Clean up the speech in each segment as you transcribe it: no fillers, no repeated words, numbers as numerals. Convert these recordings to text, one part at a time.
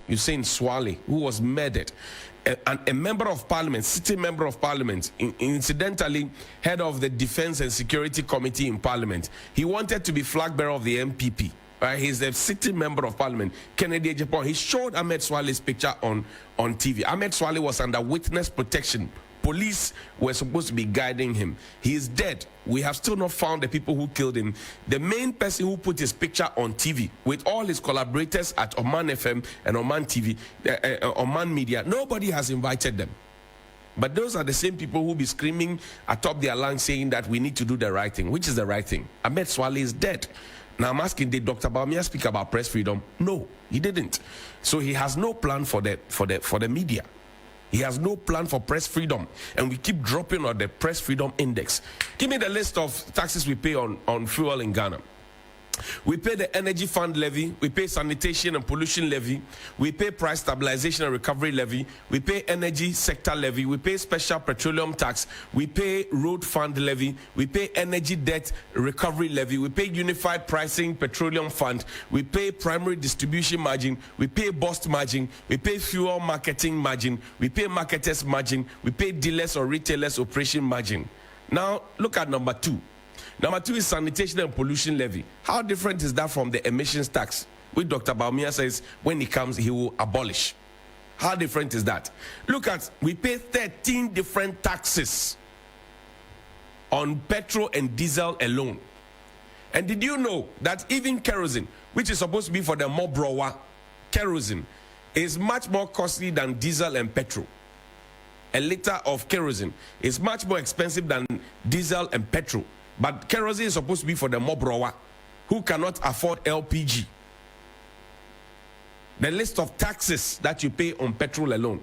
You're saying Swale, who was murdered. A member of parliament, sitting member of parliament, incidentally head of the Defense and Security Committee in parliament. He wanted to be flag bearer of the MPP. Right? He's a sitting member of parliament, Kennedy Japan. He showed Ahmed Swale's picture on TV. Ahmed Swale was under witness protection. Police were supposed to be guiding him. He is dead. We have still not found the people who killed him. The main person who put his picture on TV with all his collaborators at Oman FM and Oman TV, Oman Media, nobody has invited them. But those are the same people who be screaming atop their lungs saying that we need to do the right thing. Which is the right thing? Ahmed Swale is dead. Now I'm asking, did Dr. Bawumia speak about press freedom? No, he didn't. So he has no plan for the media. He has no plan for press freedom, and we keep dropping on the press freedom index. Give me the list of taxes we pay on fuel in Ghana. We pay the energy fund levy, we pay sanitation and pollution levy, we pay price stabilization and recovery levy, we pay energy sector levy, we pay special petroleum tax, we pay road fund levy, we pay energy debt recovery levy, we pay unified pricing petroleum fund, we pay primary distribution margin, we pay bust margin, we pay fuel marketing margin, we pay marketers margin, we pay dealers or retailers operation margin. Now look at number 2. Number 2 is sanitation and pollution levy. How different is that from the emissions tax, which Dr. Bawumia says when he comes, he will abolish? How different is that? Look at, we pay 13 different taxes on petrol and diesel alone. And did you know that even kerosene, which is supposed to be for the mobrowa, kerosene is much more costly than diesel and petrol? A liter of kerosene is much more expensive than diesel and petrol. But kerosene is supposed to be for the mobrowa who cannot afford LPG. The list of taxes that you pay on petrol alone.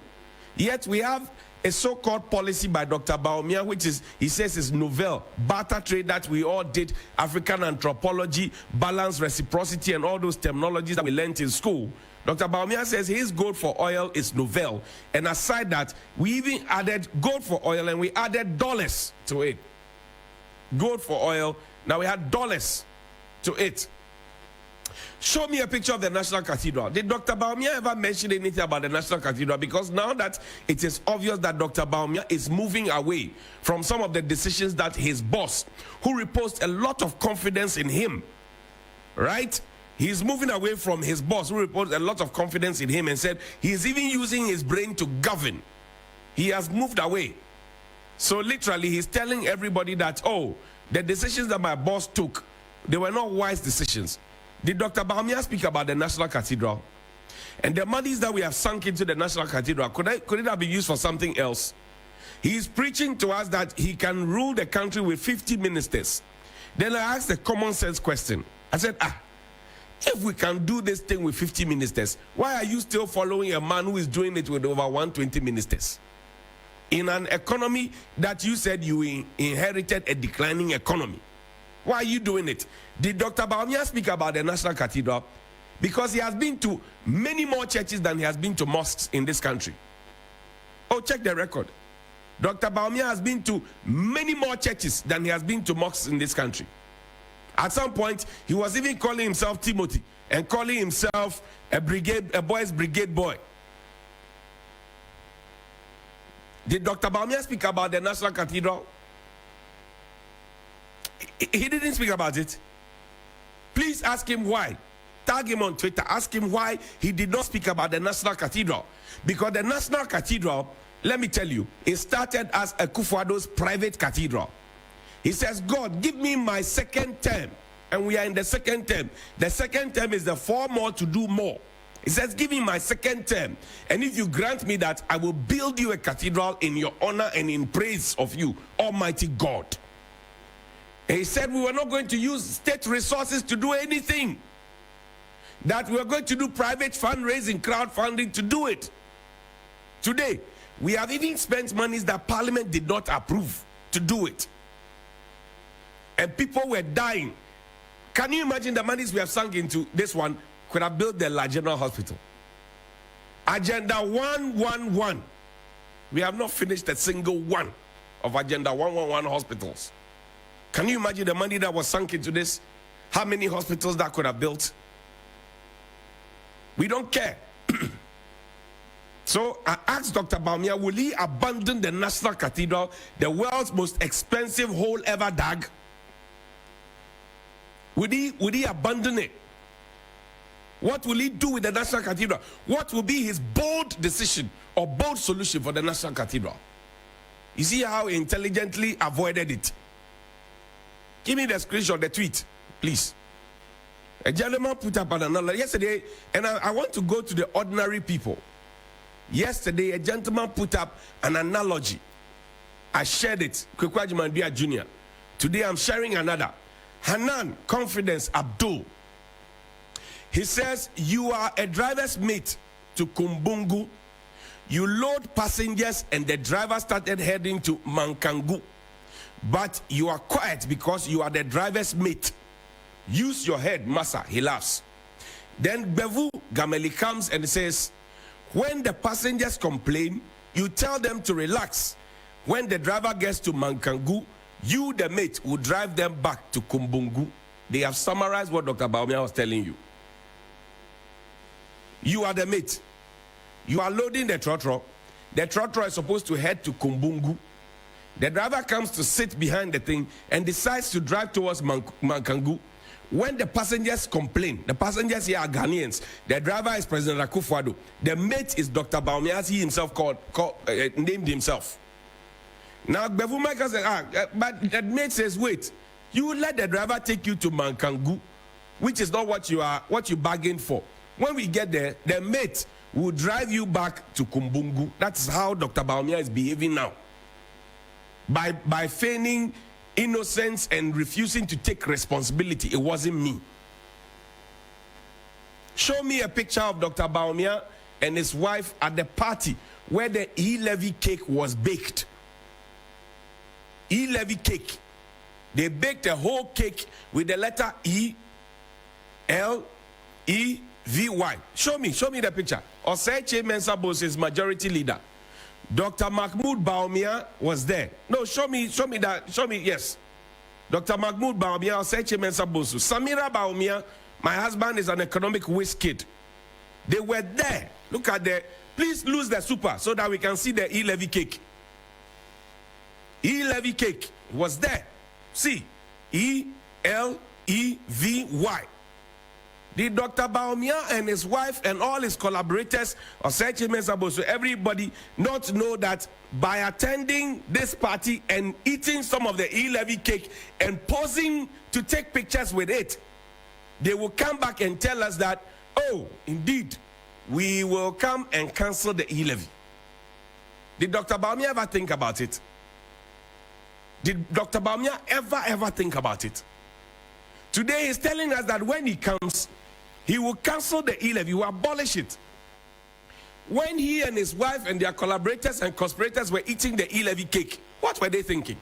Yet we have a so-called policy by Dr. Bawumia, which is, he says, is novel, barter trade that we all did, African anthropology, balance, reciprocity, and all those terminologies that we learned in school. Dr. Bawumia says his gold for oil is novel. And aside that, we even added gold for oil and we added dollars to it. Gold for oil, now we had dollars to it. Show me a picture of the National Cathedral. Did Dr. Bawumia ever mention anything about the National Cathedral? Because now that it is obvious that Dr. Bawumia is moving away from some of the decisions that his boss, who reposed a lot of confidence in him, right? He's moving away from his boss, who reposed a lot of confidence in him and said he's even using his brain to govern. He has moved away. So literally, he's telling everybody that, oh, the decisions that my boss took, they were not wise decisions. Did Dr. Bawumia speak about the National Cathedral? And the monies that we have sunk into the National Cathedral, could it have been used for something else? He's preaching to us that he can rule the country with 50 ministers. Then I asked a common sense question. I said, if we can do this thing with 50 ministers, why are you still following a man who is doing it with over 120 ministers? In an economy that you said you inherited a declining economy. Why are you doing it? Did Dr. Bawumia speak about the National Cathedral? Because he has been to many more churches than he has been to mosques in this country. Oh, check the record. Dr. Bawumia has been to many more churches than he has been to mosques in this country. At some point, he was even calling himself Timothy and calling himself a boys' brigade boy. Did Dr. Bawumia speak about the National Cathedral? He didn't speak about it. Please ask him why. Tag him on Twitter. Ask him why he did not speak about the National Cathedral. Because the National Cathedral, let me tell you, it started as a Akufo-Addo's private cathedral. He says, God, give me my second term. And we are in the second term. The second term is the 4 more to do more. He says, give me my second term. And if you grant me that, I will build you a cathedral in your honor and in praise of you, Almighty God. And he said we were not going to use state resources to do anything. That we are going to do private fundraising, crowdfunding to do it. Today, we have even spent monies that Parliament did not approve to do it. And people were dying. Can you imagine the monies we have sunk into this one? Could have built the La General Hospital. Agenda 111. We have not finished a single one of Agenda 111 hospitals. Can you imagine the money that was sunk into this? How many hospitals that could have built? We don't care. So I asked Dr. Bawumia, will he abandon the National Cathedral, the world's most expensive hole ever dug? Would he abandon it? What will he do with the National Cathedral? What will be his bold decision or bold solution for the National Cathedral? You see how he intelligently avoided it? Give me the screenshot, the tweet, please. A gentleman put up an analogy yesterday, and I want to go to the ordinary people. Yesterday, a gentleman put up an analogy. I shared it, Kwekwa Jumandia Jr. Today, I'm sharing another. Hanan Confidence Abdul. He says, you are a driver's mate to Kumbungu. You load passengers and the driver started heading to Mankangu. But you are quiet because you are the driver's mate. Use your head, Massa. He laughs. Then Bevu Gameli comes and says, when the passengers complain, you tell them to relax. When the driver gets to Mankangu, you, the mate, will drive them back to Kumbungu. They have summarized what Dr. Bawumia was telling you. You are the mate. You are loading the trotro. The trotro is supposed to head to Kumbungu. The driver comes to sit behind the thing and decides to drive towards Mankangu. When the passengers complain, the passengers here are Ghanaians. The driver is President Akufo-Addo. The mate is Dr. Bawumia, as he himself named himself. Now, Bevu Michael said, but the mate says, wait, you let the driver take you to Mankangu, which is not what you bargained for. When we get there, the mate will drive you back to Kumbungu. That's how Dr. Bawumia is behaving now. By feigning innocence and refusing to take responsibility. It wasn't me. Show me a picture of Dr. Bawumia and his wife at the party where the E-levy cake was baked. E-levy cake. They baked a whole cake with the letter E-L-E-V-Y. Show me the picture. Oseiche Mensah Bose is majority leader. Dr. Mahmoud Bawumia was there. No, show me that. Show me, yes. Dr. Mahmoud Bawumia, Oseiche Mensah Bose. Samira Bawumia, my husband is an economic whiz kid. They were there. Look at the, please lose the super so that we can see the E-levy cake. E-levy cake was there. See, E-L-E-V-Y. Did Dr. Bawumia and his wife and all his collaborators, Oseiche Mensah Bose, everybody not know that by attending this party and eating some of the E-levy cake and posing to take pictures with it, they will come back and tell us that, oh, indeed, we will come and cancel the E-levy. Did Dr. Bawumia ever think about it? Did Dr. Bawumia ever think about it? Today he's telling us that when he comes, he will cancel the E-levy, he will abolish it. When he and his wife and their collaborators and conspirators were eating the E-levy cake, what were they thinking?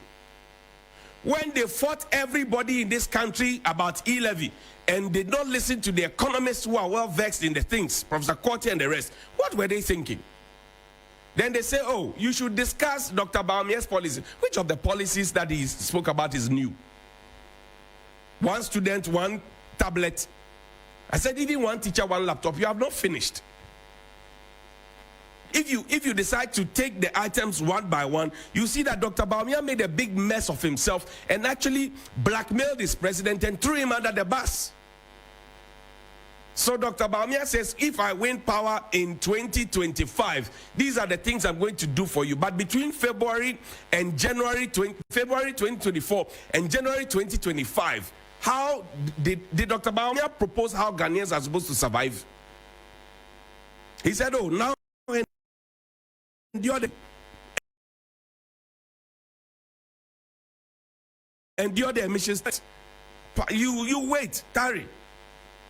When they fought everybody in this country about E-levy and did not listen to the economists who are well vexed in the things, Professor Korte and the rest, what were they thinking? Then they say, oh, you should discuss Dr. Bawumia's policy. Which of the policies that he spoke about is new? One student, one tablet. I said, even one teacher, one laptop. You have not finished. If you decide to take the items one by one, you see that Dr. Bawumia made a big mess of himself and actually blackmailed his president and threw him under the bus. So Dr. Bawumia says, if I win power in 2025, these are the things I'm going to do for you. But between February 2024 and January 2025, how did Dr. Bawumia propose how Ghanaians are supposed to survive? He said, oh, now endure the emissions. You wait, tarry.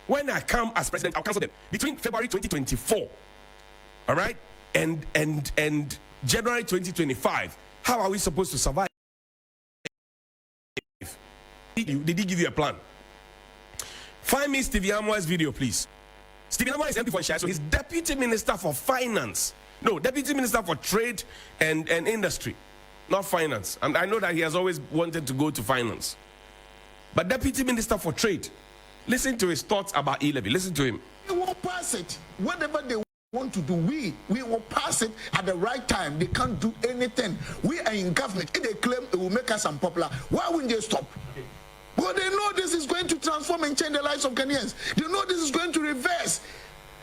When I come as president, I'll cancel them. Between February 2024, all right, and January 2025, how are we supposed to survive? Did he give you a plan? Find me Stevie Amoy's video, please. Stevie Amoy is MP for Shire, so he's Deputy Minister for Finance. No, Deputy Minister for Trade and Industry, not Finance. And I know that he has always wanted to go to Finance. But Deputy Minister for Trade. Listen to his thoughts about E-levy. Listen to him. They won't pass it. Whatever they want to do, we will pass it at the right time. They can't do anything. We are in government. If they claim it will make us unpopular, why wouldn't they stop? Well, they know this is going to transform and change the lives of Ghanaians. They know this is going to reverse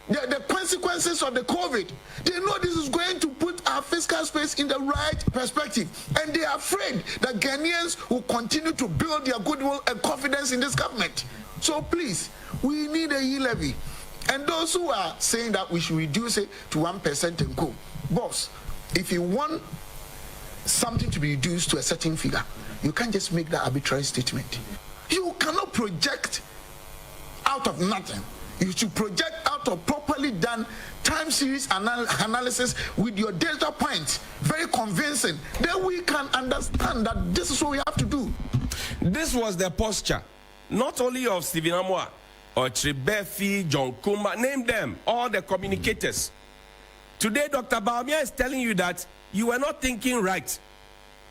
the consequences of the COVID. They know this is going to put our fiscal space in the right perspective. And they are afraid that Ghanaians will continue to build their goodwill and confidence in this government. So please, we need a E-levy. And those who are saying that we should reduce it to 1% and go, boss, if you want something to be reduced to a certain figure, you can't just make that arbitrary statement. You cannot project out of nothing. You should project out of properly done time series analysis with your data points, very convincing. Then we can understand that this is what we have to do. This was the posture, not only of Stephen Amoah, or Tribefi, John Kuma, name them, all the communicators. Today, Dr. Bawumia is telling you that you were not thinking right.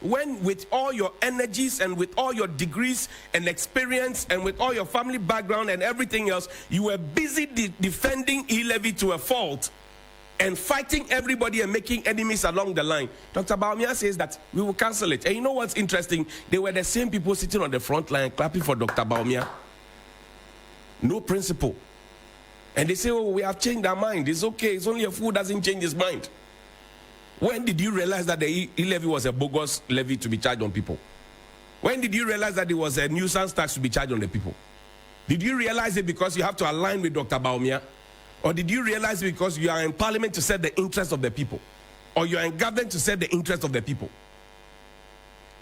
When with all your energies and with all your degrees and experience and with all your family background and everything else, you were busy defending E-levy to a fault and fighting everybody and making enemies along the line. Dr. Bawumia says that we will cancel it. And you know what's interesting? They were the same people sitting on the front line clapping for Dr. Bawumia. No principle. And they say, oh, we have changed our mind. It's okay. It's only a fool who doesn't change his mind. When did you realize that the E-levy was a bogus levy to be charged on people? When did you realize that it was a nuisance tax to be charged on the people? Did you realize it because you have to align with Dr. Bawumia? Or did you realize it because you are in parliament to set the interest of the people? Or you are in government to set the interest of the people?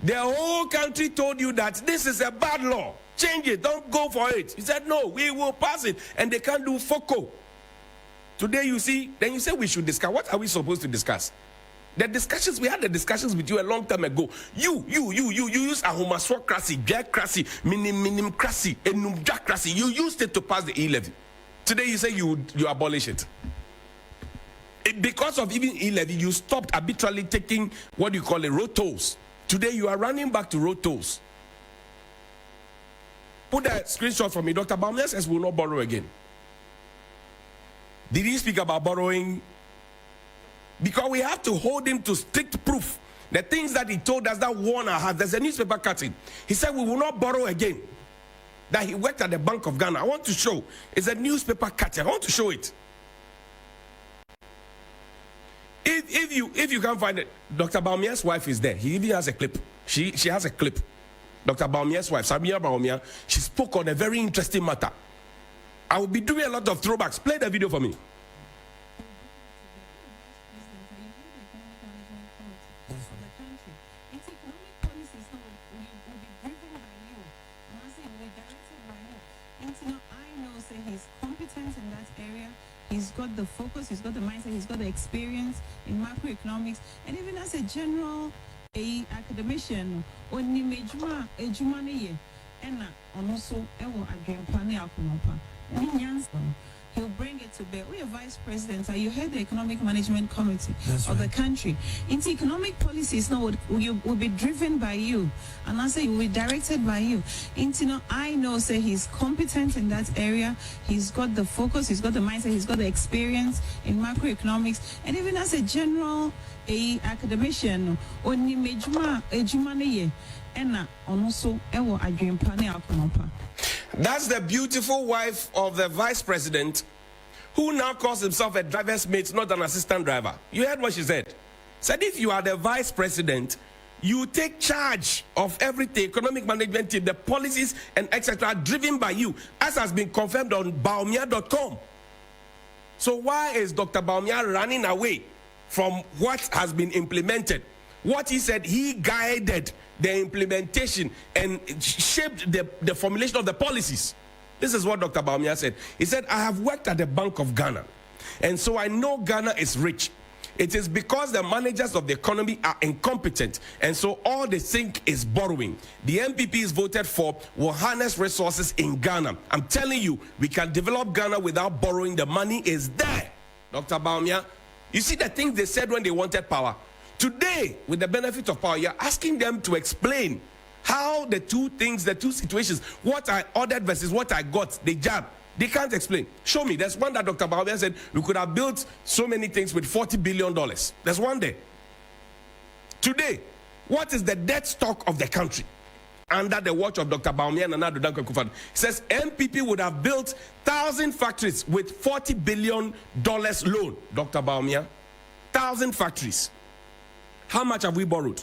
The whole country told you that this is a bad law. Change it, don't go for it. He said, no, we will pass it. And they can't do FOCO. Today you see, then you say we should discuss. What are we supposed to discuss? The discussions, we had the discussions with you a long time ago. You use ahomaswokrasi, jackrasi, minimcracy, enumjacracy. You used it to pass the E-levy. Today you say you abolish it. Because of even E-levy, you stopped arbitrarily taking what you call a road tolls. Today you are running back to road tolls. Put that screenshot for me. Dr. Bawumia says we will not borrow again. Did he speak about borrowing? Because we have to hold him to strict proof. The things that he told us that warn our heart. There's a newspaper cutting. He said we will not borrow again. That he worked at the Bank of Ghana. I want to show. It's a newspaper cutting. I want to show it. If you can't find it, Dr. Bawumia's wife is there. He even has a clip. She has a clip. Dr. Bawumia's wife, Samia Bawumia, she spoke on a very interesting matter. I will be doing a lot of throwbacks. Play the video for me. He's got the focus, he's got the mindset, he's got the experience in macroeconomics, and even as a general academician, he'll bring it to bear. We are vice president. You heard the economic management committee of the country. Into economic policies now will be driven by you, and I say will be directed by you. I know say he's competent in that area. He's got the focus, he's got the mindset, he's got the experience in macroeconomics, and even as a general academician, that's the beautiful wife of the vice president, who now calls himself a driver's mate, not an assistant driver. You heard what she said. Said if you are the vice president, you take charge of everything, economic management team, the policies and etc. driven by you, as has been confirmed on Bawumia.com. So why is Dr. Bawumia running away from what has been implemented? What he said, he guided the implementation and shaped the formulation of the policies. This is what Dr. Bawumia said. He said, I have worked at the Bank of Ghana, and so I know Ghana is rich. It is because the managers of the economy are incompetent, and so all they think is borrowing. The MPPs voted for will harness resources in Ghana. I'm telling you, we can develop Ghana without borrowing. The money is there. Dr. Bawumia, you see the things they said when they wanted power. Today, with the benefit of power, you're asking them to explain how the two things, the two situations, what I ordered versus what I got, they jab. They can't explain. Show me. There's one that Dr. Bawumia said we could have built so many things with $40 billion. There's one there. Today, what is the debt stock of the country? Under the watch of Dr. Bawumia and Nana Dankwa Akufo-Addo, says NPP would have built 1,000 factories with $40 billion loan. Dr. Bawumia, 1,000 factories. How much have we borrowed?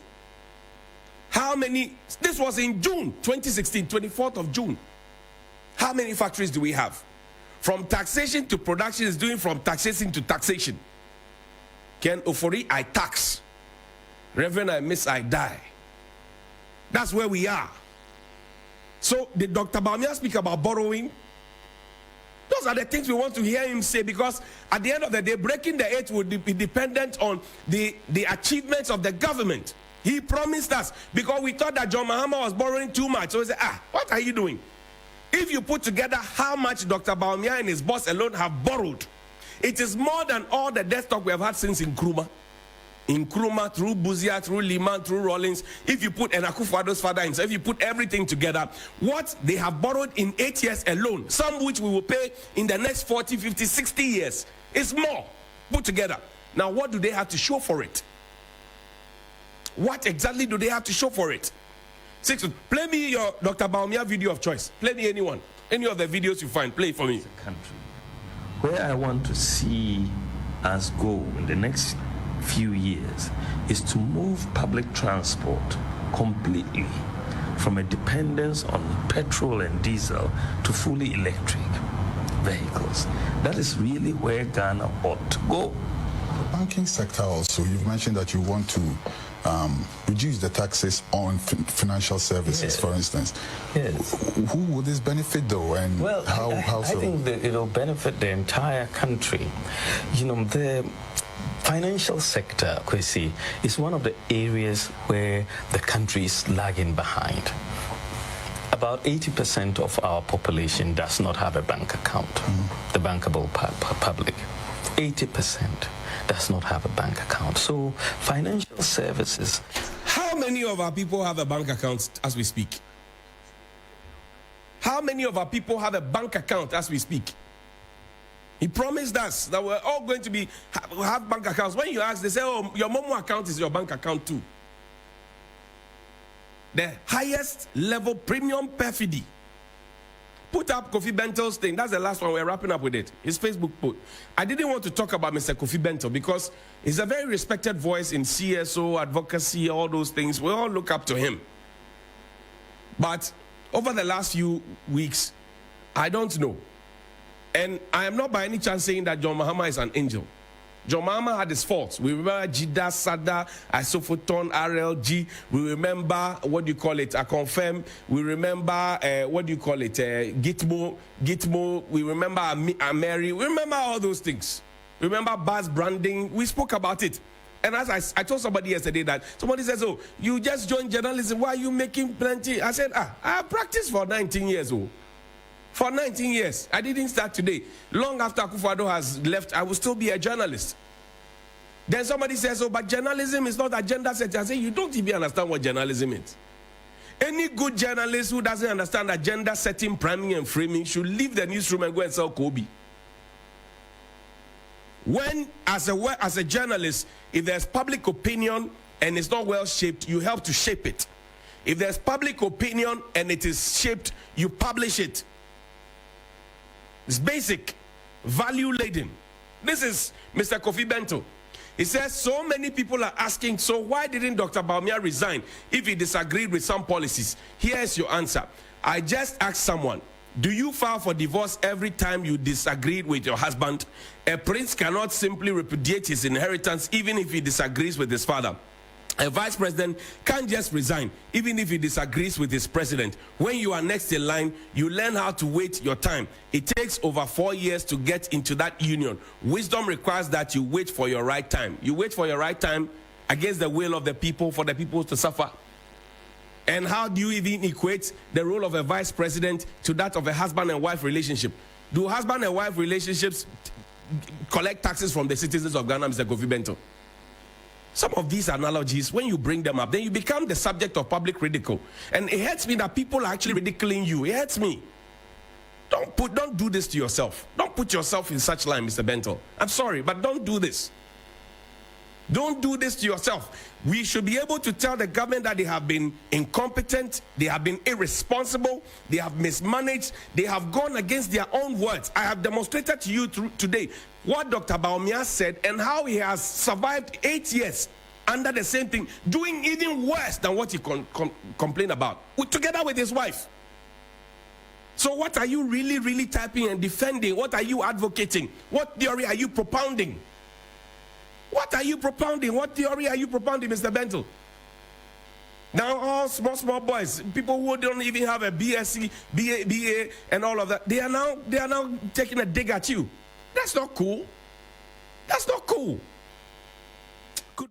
How many? This was in June 2016, 24th of June. How many factories do we have? From taxation to production is doing from taxation to taxation. Ken Ofori, I tax. Reverend, I miss, I die. That's where we are. So did Dr. Bawumia speak about borrowing? Those are the things we want to hear him say, because at the end of the day, breaking the eight would be dependent on the achievements of the government. He promised us, because we thought that John Mahama was borrowing too much. So he said, what are you doing? If you put together how much Dr. Bawumia and his boss alone have borrowed, it is more than all the debt stock we have had since Nkrumah. Nkrumah, through Buzia, through Liman, through Rawlings. If you put Akufo-Addo's father himself, if you put everything together, what they have borrowed in 8 years alone, some which we will pay in the next 40, 50, 60 years, is more put together. Now, what do they have to show for it? What exactly do they have to show for it? Play me your Dr. Bawumia video of choice. Play me anyone. Any of the videos you find, play it for me. Country. Where I want to see us go in the next few years is to move public transport completely from a dependence on petrol and diesel to fully electric vehicles. That is really where Ghana ought to go. The banking sector also, you've mentioned that you want to reduce the taxes on financial services, yes, for instance. Yes. Who will this benefit though, and well, how so? I think that it'll benefit the entire country. You know, the financial sector, Kwesi, is one of the areas where the country is lagging behind. About 80% of our population does not have a bank account, the bankable public. 80% does not have a bank account. So financial services. How many of our people have a bank account as we speak? How many of our people have a bank account as we speak? He promised us that we're all going to have bank accounts. When you ask, they say, oh, your Momo account is your bank account too. The highest level premium perfidy. Put up Kofi Bento's thing. That's the last one. We're wrapping up with it. His Facebook post. I didn't want to talk about Mr. Kofi Bento because he's a very respected voice in CSO, advocacy, all those things. We all look up to him. But over the last few weeks, I don't know. And I am not by any chance saying that John Mahama is an angel. John Mahama had his faults. We remember Jida, Sada, Isofoton, RLG. We remember, what do you call it? I confirm. We remember, what do you call it? Gitmo. We remember Ameri. We remember all those things. Remember Buzz branding. We spoke about it. And as I told somebody yesterday that somebody says, oh, you just joined journalism. Why are you making plenty? I said, I have practiced for 19 years old. For 19 years. I didn't start today. Long after Akufo-Addo has left, I will still be a journalist. Then somebody says, oh, but journalism is not agenda setting. I say, you don't even understand what journalism is. Any good journalist who doesn't understand agenda setting, priming, and framing should leave the newsroom and go and sell Kobe. When, as a journalist, if there's public opinion and it's not well shaped, you help to shape it. If there's public opinion and it is shaped, you publish it. It's basic, value-laden. This is Mr. Kofi Bento. He says so many people are asking, so why didn't Dr. Bawumia resign if he disagreed with some policies? Here's your answer. I just asked someone, do you file for divorce every time you disagreed with your husband? A prince cannot simply repudiate his inheritance even if he disagrees with his father. A vice president can't just resign even if he disagrees with his president. When you are next in line, you learn how to wait your time. It takes over 4 years to get into that union. Wisdom requires that you wait for your right time. You wait for your right time against the will of the people, for the people to suffer. And how do you even equate the role of a vice president to that of a husband and wife relationship? Do husband and wife relationships collect taxes from the citizens of Ghana, Mr. Kofi Bento? Some of these analogies, when you bring them up, then you become the subject of public ridicule. And it hurts me that people are actually ridiculing you. It hurts me. Don't do this to yourself. Don't put yourself in such line, Mr. Bentel. I'm sorry, but don't do this. Don't do this to yourself. We should be able to tell the government that they have been incompetent, they have been irresponsible, they have mismanaged, they have gone against their own words. I have demonstrated to you today what Dr. Baumia said and how he has survived 8 years under the same thing, doing even worse than what he complained about, together with his wife. So what are you really typing and defending? What are you advocating? What theory are you propounding? What are you propounding? What theory are you propounding, Mr. Bentel? Now all small boys, people who don't even have a BSc, BA, and all of that, they are now taking a dig at you. That's not cool. That's not cool. Good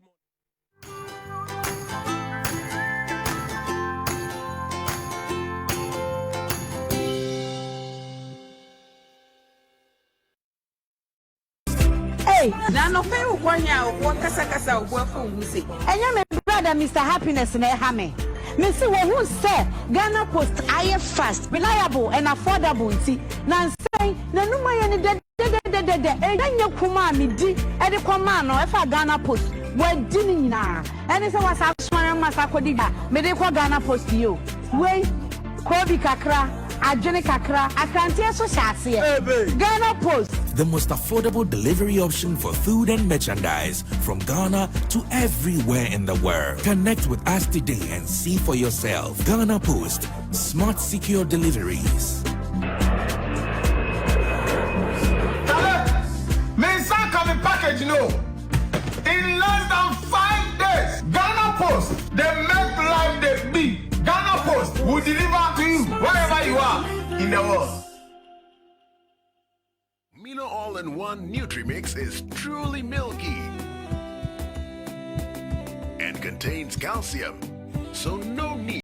na no fe ukwanya wo kasa ubwafo wusi enya me brother Mr. Happiness na ha me see wo hu say Ghana Post aye fast, reliable and affordable nti na nsai na numa ye ne de enya kuma me di e de koma no e fa Ghana Post wa di ni nyina ene se wasa swan masa kodi ga me de ko Ghana Post yo we ko bi kakra adwene kakra akrantie so hyase Ghana Post, the most affordable delivery option for food and merchandise from Ghana to everywhere in the world. Connect with us today and see for yourself. Ghana Post, smart, secure deliveries. Package, no. In less than 5 days, Ghana Post, they make life they be. Ghana Post will deliver to you wherever you are in the world. Milo All-in-One Nutri-Mix is truly milky and contains calcium, so no need